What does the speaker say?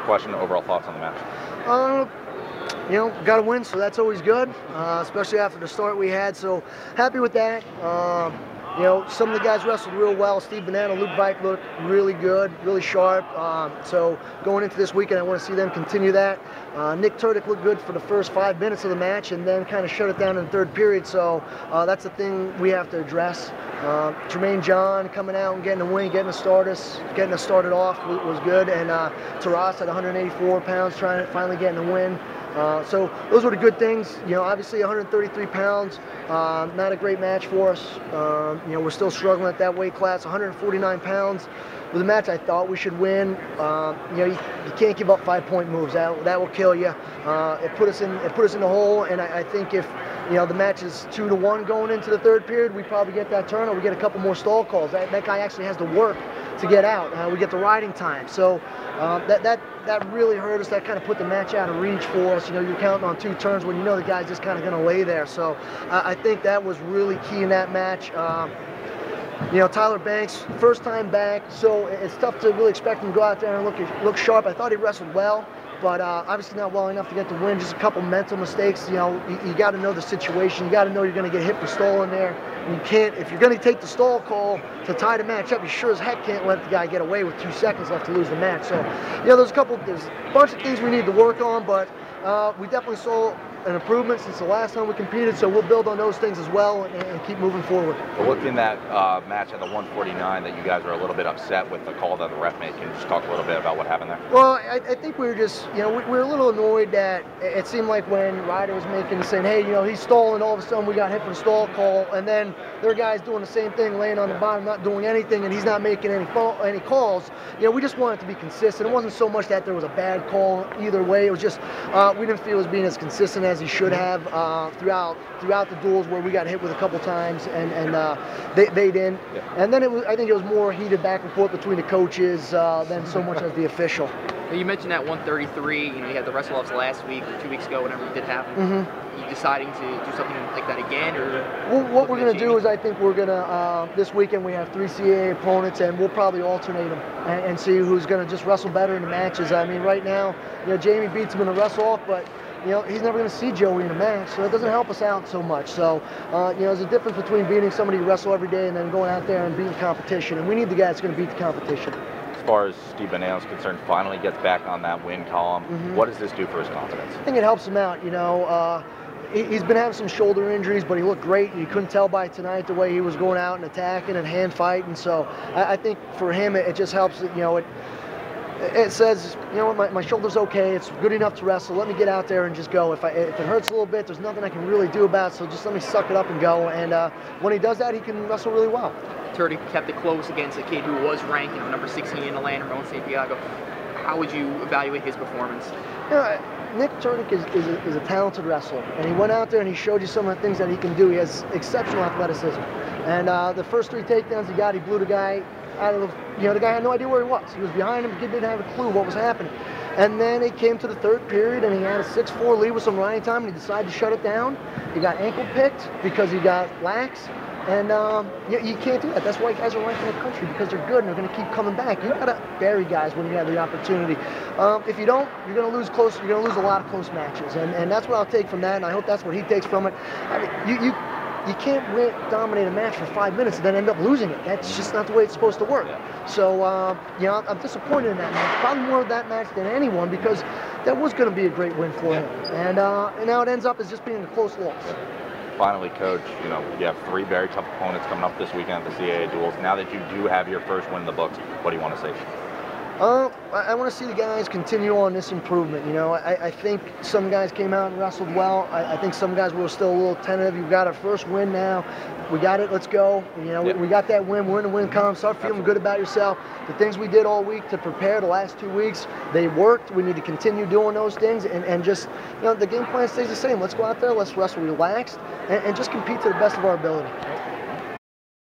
question, overall thoughts on the match? You know, got to win, so that's always good, especially after the start we had. So happy with that. You know, some of the guys wrestled real well. Steve Banana, Luke Vike looked really good, really sharp. So going into this weekend, I want to see them continue that. Nick Turdick looked good for the first 5 minutes of the match and then kind of shut it down in the third period. So that's the thing we have to address. Tremaine John coming out and getting a win, getting us started off was good. And Taras at 184 pounds, finally getting a win. So those were the good things. You know, obviously 133 pounds, not a great match for us. You know, we're still struggling at that weight class. 149 pounds was a match I thought we should win. You know, you can't give up 5-point moves. That will kill you. It put us in the hole. And I think if the match is 2-1 going into the third period, we probably get that turn, or we get a couple more stall calls. That guy actually has to work to get out. We get the riding time. So that really hurt us. That kind of put the match out of reach for us. You know, you're counting on 2 turns when you know the guy's just kind of going to lay there. So I think that was really key in that match. You know, Tyler Banks, first time back, so it's tough to really expect him to go out there and look sharp. I thought he wrestled well, but obviously not well enough to get the win. Just a couple mental mistakes. You know, you got to know the situation. You got to know you're going to get hit for stalling there. And you can't, if you're going to take the stall call to tie the match up, you sure as heck can't let the guy get away with 2 seconds left to lose the match. So, you know, there's a bunch of things we need to work on, but we definitely saw an improvement since the last time we competed, so we'll build on those things as well and keep moving forward. Well, looking at that match at the 149 that you guys were a little bit upset with the call that the ref made, can you just talk a little bit about what happened there? Well, I think we were just, you know, we were a little annoyed that it seemed like when Ryder was saying, hey, you know, he's stalling, all of a sudden we got hit for the stall call, and then their guy's doing the same thing, laying on the bottom, not doing anything, and he's not making any calls. You know, we just wanted to be consistent. It wasn't so much that there was a bad call either way. It was just we didn't feel he was being as consistent as he should have throughout the duels where we got hit with a couple times and they didn't. Yeah. And then I think it was more heated back and forth between the coaches than so much as the official. You mentioned that 133. You know, you had the wrestle-offs last week or 2 weeks ago, whenever it did happen. Mm-hmm. You deciding to do something like that again, or? Well, what we're going to do is I think we're going to this weekend we have 3 CAA opponents, and we'll probably alternate them and see who's going to just wrestle better in the matches. I mean, right now, you know, Jamie beats him in a wrestle-off, but you know, he's never going to see Joey in a match, so it doesn't help us out so much. So, you know, there's a difference between beating somebody you wrestle every day and then going out there and beating competition, and we need the guy that's going to beat the competition. As far as Steve Banana is concerned, finally gets back on that win column. Mm-hmm. What does this do for his confidence? I think it helps him out. You know, he's been having some shoulder injuries, but he looked great. You couldn't tell by tonight the way he was going out and attacking and hand fighting. So I think for him, it just helps. You know, it says, you know what, my shoulder's okay, it's good enough to wrestle, let me get out there and just go. If it hurts a little bit, there's nothing I can really do about it, so just let me suck it up and go. And when he does that, he can wrestle really well. Turdick kept it close against a kid who was ranked, you know, number 16 in the land, Ramon Santiago. How would you evaluate his performance? You know, Nick Turdick is a talented wrestler, and he went out there and he showed you some of the things that he can do. He has exceptional athleticism. And the first 3 takedowns he got, he blew the guy out of the guy had no idea where he was. He was behind him, the kid didn't have a clue what was happening. And then it came to the third period and he had a 6-4 lead with some riding time and he decided to shut it down. He got ankle picked because he got lax. And you can't do that. That's why guys are ranked in the country, because they're good and they're going to keep coming back. You got to bury guys when you have the opportunity. If you don't, you're going to lose close. You're going to lose a lot of close matches, and that's what I'll take from that. And I hope that's what he takes from it. I mean, you can't dominate a match for 5 minutes and then end up losing it. That's just not the way it's supposed to work. So, you know, I'm disappointed in that match. Probably more of that match than anyone, because that was going to be a great win for him. And now it ends up as just being a close loss. Finally, Coach, you know, you have 3 very tough opponents coming up this weekend at the CAA duels. Now that you do have your first win in the books, what do you want to say? I want to see the guys continue on this improvement. You know, I think some guys came out and wrestled well. I think some guys were still a little tentative. You've got our first win now. We got it. Let's go. You know, we got that win. We're in the win column. Start feeling good about yourself. The things we did all week to prepare the last 2 weeks, they worked. We need to continue doing those things and just, you know, the game plan stays the same. Let's go out there. Let's wrestle relaxed and just compete to the best of our ability.